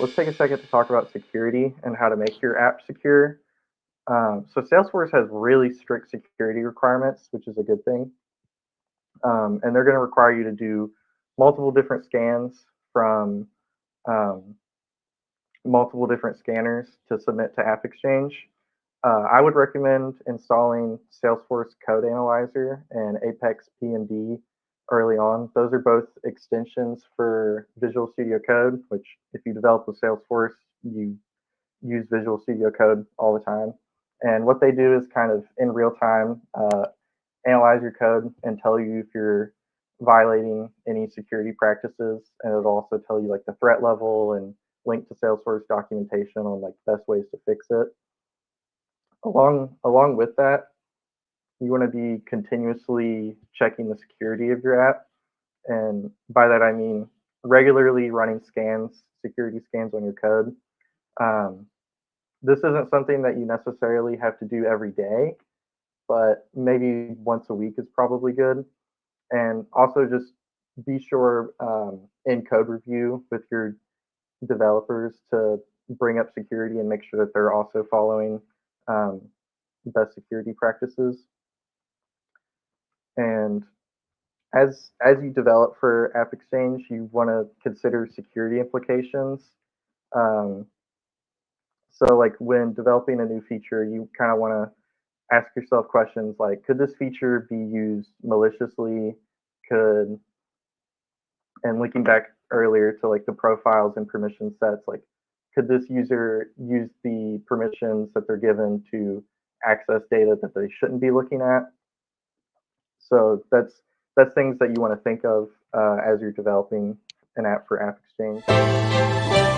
let's take a second to talk about security and how to make your app secure. So Salesforce has really strict security requirements, which is a good thing. And they're going to require you to do multiple different scans from um, multiple different scanners to submit to AppExchange. I would recommend installing Salesforce Code Analyzer and Apex P&D early on. Those are both extensions for Visual Studio Code, which if you develop with Salesforce, you use Visual Studio Code all the time. And what they do is kind of in real time analyze your code and tell you if you're violating any security practices, and it'll also tell you like the threat level and link to Salesforce documentation on like best ways to fix it. Along with that, you want to be continuously checking the security of your app, and by that I mean regularly running security scans on your code. Um, this isn't something that you necessarily have to do every day, but maybe once a week is probably good. And also just be sure in code review with your developers to bring up security and make sure that they're also following um, best security practices. And as you develop for AppExchange, you want to consider security implications. Um, so, like when developing a new feature, you kind of want to ask yourself questions like, could this feature be used maliciously? Could And linking back earlier to like the profiles and permission sets, like could this user use the permissions that they're given to access data that they shouldn't be looking at? So that's things that you want to think of as you're developing an app for AppExchange.